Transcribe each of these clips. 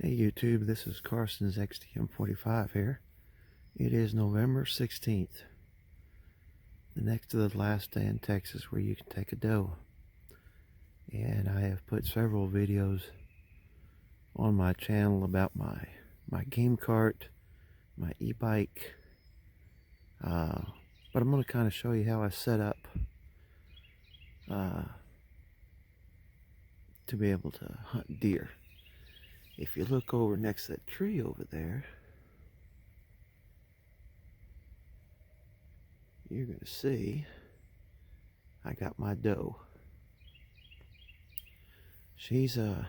Hey YouTube, this is Carson's XTM45 here. It is November 16th, the next to the last day in Texas where you can take a doe. And I have put several videos on my channel about my game cart, my e-bike, but I'm going to kind of show you how I set up to be able to hunt deer. If you look over next to that tree over there, you're going to see I got my doe. She's a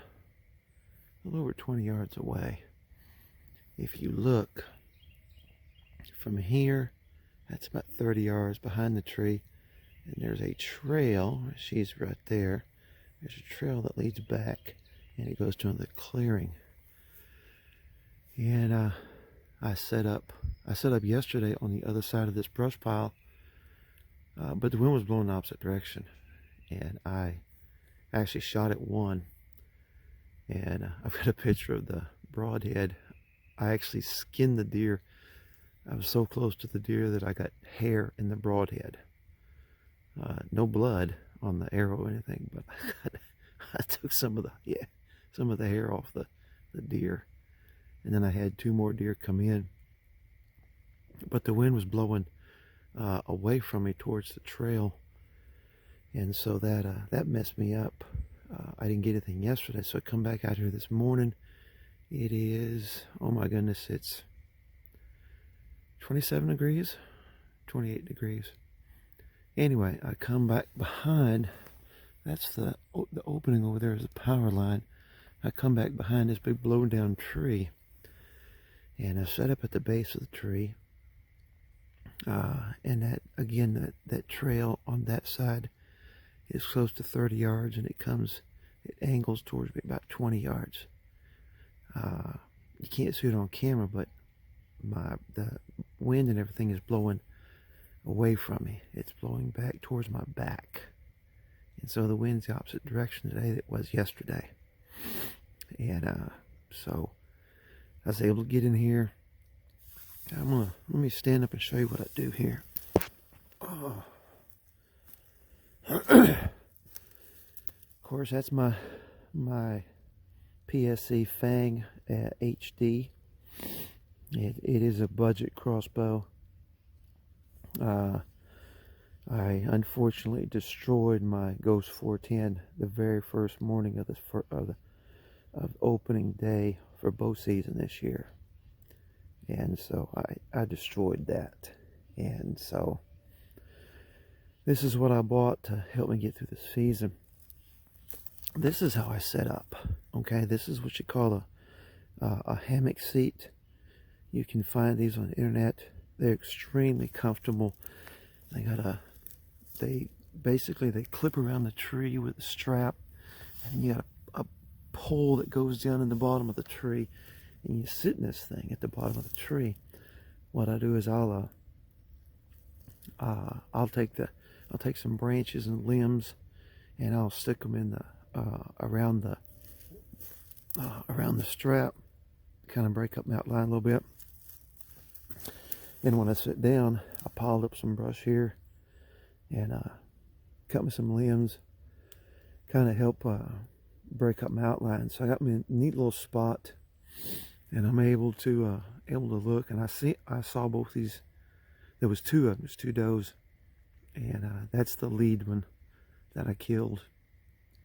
little over 20 yards away. If you look from here, that's about 30 yards behind the tree, and there's a trail. She's right there. There's a trail that leads back, and it goes to the clearing. And I set up yesterday on the other side of this brush pile, but the wind was blowing the opposite direction, and I actually shot at one. And I've got a picture of the broadhead. I actually skinned the deer. I was so close to the deer that I got hair in the broadhead. No blood on the arrow or anything, but I took some of the hair off the deer. And then I had two more deer come in, but the wind was blowing away from me towards the trail, and so that messed me up. I didn't get anything yesterday, so I come back out here this morning. It is, oh my goodness, it's 27 degrees, 28 degrees. Anyway, I come back behind. That's the opening over there is the power line. I come back behind this big blown down tree, and I set up at the base of the tree. And that trail on that side is close to 30 yards, and it angles towards me about 20 yards. You can't see it on camera, but the wind and everything is blowing away from me. It's blowing back towards my back, and so the wind's the opposite direction today that it was yesterday. And so I was able to get in here. Let me stand up and show you what I do here. Oh. Of course, that's my PSC Fang HD. It is a budget crossbow. I unfortunately destroyed my Ghost 410 the very first morning of opening day for bow season this year. And so I destroyed that. And so this is what I bought to help me get through the season. This is how I set up. Okay, this is what you call a hammock seat. You can find these on the internet. They're extremely comfortable. They clip around the tree with a strap, and you got a pole that goes down in the bottom of the tree, and you sit in this thing at the bottom of the tree. What I do is I'll take some branches and limbs, and I'll stick them in around the strap, kind of break up my outline a little bit. Then when I sit down, I piled up some brush here, and cut me some limbs, kind of help break up my outline. So I got me a neat little spot, and I'm able to look, and I saw both these. There was two of them. There's two does, and that's the lead one that I killed.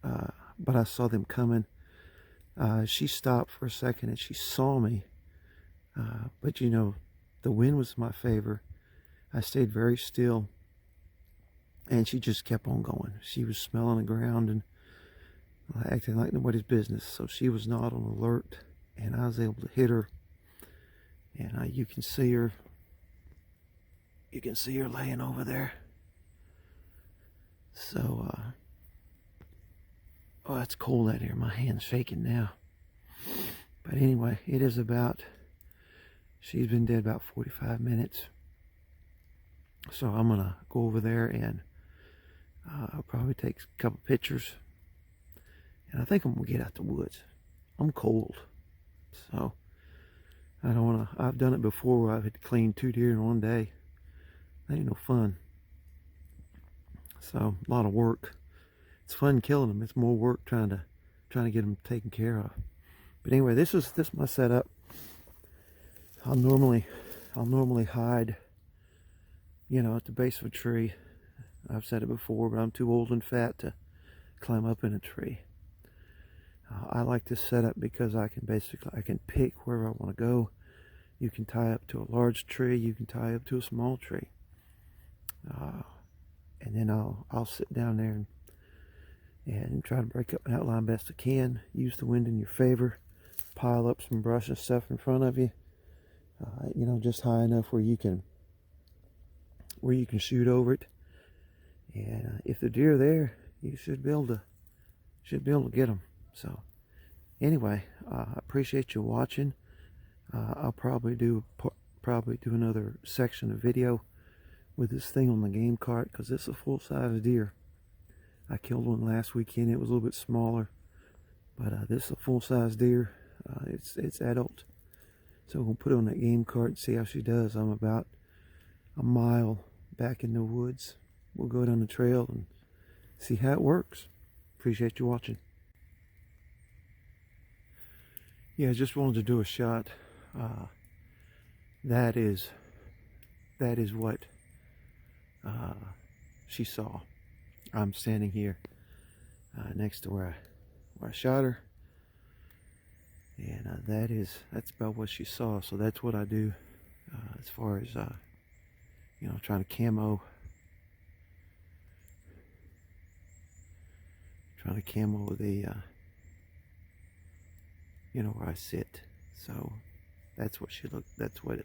But I saw them coming. She stopped for a second and she saw me, but you know, the wind was in my favor. I stayed very still, and she just kept on going. She was smelling the ground and acting like nobody's business, so she was not on alert, and I was able to hit her. And you can see her laying over there. So oh, it's cold out here. My hand's shaking now. But anyway, she's been dead about 45 minutes. So I'm gonna go over there, and I'll probably take a couple pictures, and I think I'm gonna get out the woods. I'm cold. So I don't want to. I've done it before where I've had to clean 2 deer in one day. That ain't no fun. So a lot of work. It's fun killing them. It's more work trying to get them taken care of. But anyway, this is my setup. I'll normally hide, you know, at the base of a tree. I've said it before, but I'm too old and fat to climb up in a tree. I like this setup because I can pick wherever I want to go. You can tie up to a large tree. You can tie up to a small tree. And then I'll sit down there and try to break up an outline best I can. Use the wind in your favor. Pile up some brush and stuff in front of you. You know, just high enough where you can shoot over it. And if the deer are there, you should be able to get them. So anyway, I appreciate you watching. I'll probably do another section of video with this thing on the game cart, because it's a full-size deer. I killed one last weekend. It was a little bit smaller, but this is a full-size deer. It's adult, so we'll put it on that game cart and see how she does. I'm about a mile back in the woods. We'll go down the trail and see how it works. Appreciate you watching. Yeah, I just wanted to do a shot. That is what she saw. I'm standing here next to where I shot her, and that's about what she saw. So that's what I do as far as you know, trying to camo the you know, where I sit. So that's what it